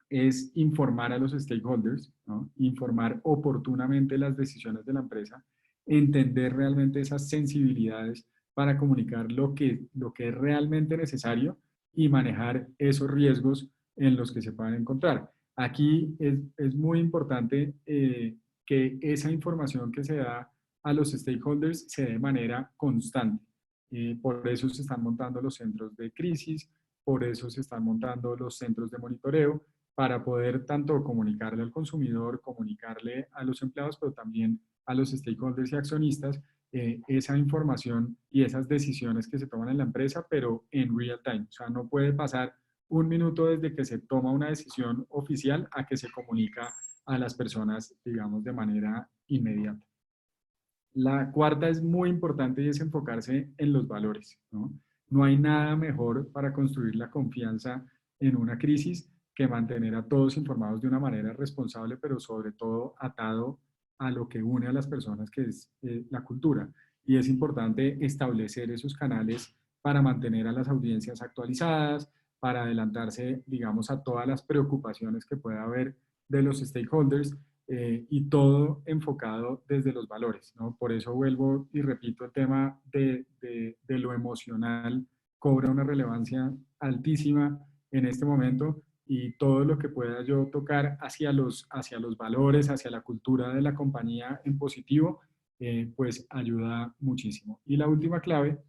es informar a los stakeholders, ¿no? Informar oportunamente las decisiones de la empresa, entender realmente esas sensibilidades para comunicar lo que es realmente necesario y manejar esos riesgos en los que se puedan encontrar. Aquí es muy importante que esa información que se da a los stakeholders se dé de manera constante. Por eso se están montando los centros de crisis, por eso se están montando los centros de monitoreo, para poder tanto comunicarle al consumidor, comunicarle a los empleados, pero también a los stakeholders y accionistas esa información y esas decisiones que se toman en la empresa, pero en real time. O sea, no puede pasar un minuto desde que se toma una decisión oficial a que se comunica a las personas, digamos, de manera inmediata. La cuarta es muy importante y es enfocarse en los valores, ¿no? No hay nada mejor para construir la confianza en una crisis que mantener a todos informados de una manera responsable, pero sobre todo atado a lo que une a las personas, que es la cultura. Y es importante establecer esos canales para mantener a las audiencias actualizadas, para adelantarse, digamos, a todas las preocupaciones que pueda haber de los stakeholders y todo enfocado desde los valores, ¿no? Por eso vuelvo y repito el tema de lo emocional, cobra una relevancia altísima en este momento y todo lo que pueda yo tocar hacia los valores, hacia la cultura de la compañía en positivo, pues ayuda muchísimo. Y la última clave,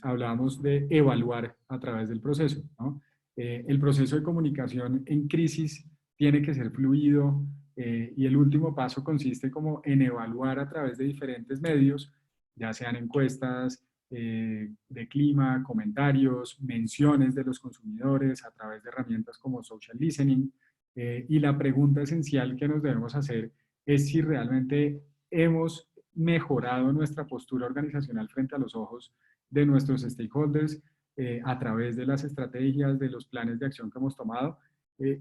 hablábamos de evaluar a través del proceso, ¿no? El proceso de comunicación en crisis tiene que ser fluido, y el último paso consiste como en evaluar a través de diferentes medios, ya sean encuestas de clima, comentarios, menciones de los consumidores a través de herramientas como social listening. Y la pregunta esencial que nos debemos hacer es si realmente hemos mejorado nuestra postura organizacional frente a los ojos de nuestros stakeholders a través de las estrategias, de los planes de acción que hemos tomado.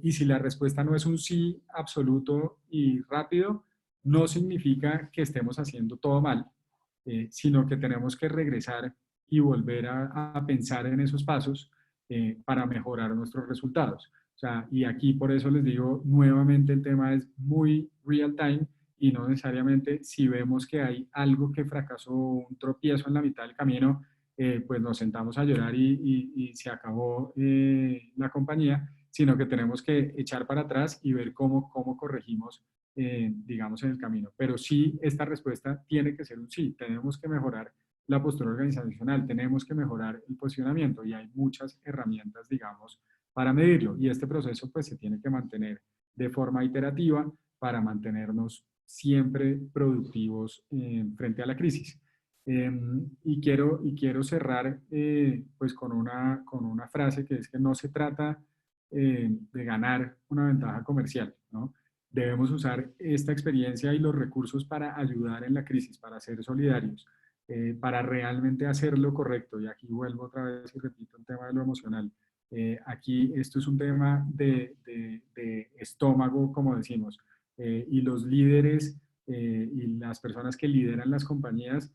Y si la respuesta no es un sí absoluto y rápido, no significa que estemos haciendo todo mal, sino que tenemos que regresar y volver a pensar en esos pasos para mejorar nuestros resultados. O sea, y aquí por eso les digo nuevamente, el tema es muy real time y no necesariamente si vemos que hay algo que fracasó, un tropiezo en la mitad del camino, pues nos sentamos a llorar y se acabó la compañía, sino que tenemos que echar para atrás y ver cómo corregimos, digamos, en el camino. Pero sí, esta respuesta tiene que ser un sí. Tenemos que mejorar la postura organizacional, tenemos que mejorar el posicionamiento y hay muchas herramientas, digamos, para medirlo. Y este proceso, pues, se tiene que mantener de forma iterativa para mantenernos siempre productivos frente a la crisis. Y quiero cerrar pues con una frase que es que no se trata de ganar una ventaja comercial, ¿no? Debemos usar esta experiencia y los recursos para ayudar en la crisis, para ser solidarios, para realmente hacer lo correcto. Y aquí vuelvo otra vez y repito el tema de lo emocional. Aquí esto es un tema de estómago, como decimos, y los líderes y las personas que lideran las compañías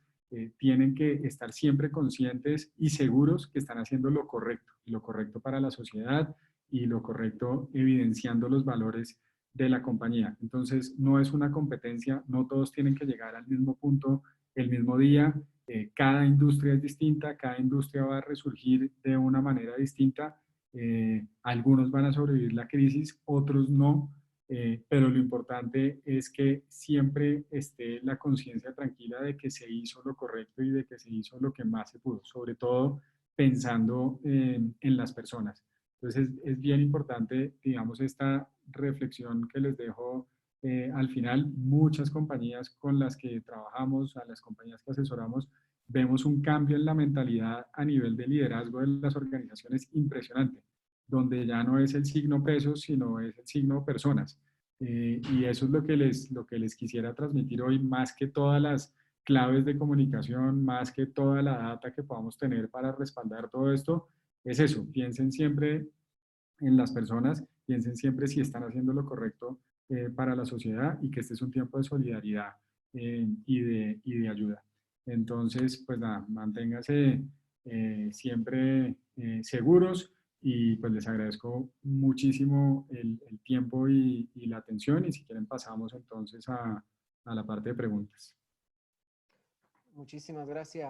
tienen que estar siempre conscientes y seguros que están haciendo lo correcto para la sociedad y lo correcto evidenciando los valores de la compañía. Entonces, no es una competencia, no todos tienen que llegar al mismo punto el mismo día, cada industria es distinta, cada industria va a resurgir de una manera distinta, algunos van a sobrevivir la crisis, otros no, pero lo importante es que siempre esté la conciencia tranquila de que se hizo lo correcto y de que se hizo lo que más se pudo, sobre todo pensando en las personas. Entonces es bien importante, digamos, esta reflexión que les dejo al final. Muchas compañías con las que trabajamos, a las compañías que asesoramos, vemos un cambio en la mentalidad a nivel de liderazgo de las organizaciones impresionante, donde ya no es el signo pesos, sino es el signo personas. Y eso es lo que les quisiera transmitir hoy, más que todas las claves de comunicación, más que toda la data que podamos tener para respaldar todo esto, es eso. Piensen siempre en las personas, piensen siempre si están haciendo lo correcto para la sociedad y que este es un tiempo de solidaridad y de ayuda. Entonces, pues nada, manténgase siempre seguros y pues les agradezco muchísimo el tiempo y la atención y si quieren pasamos entonces a la parte de preguntas. Muchísimas gracias.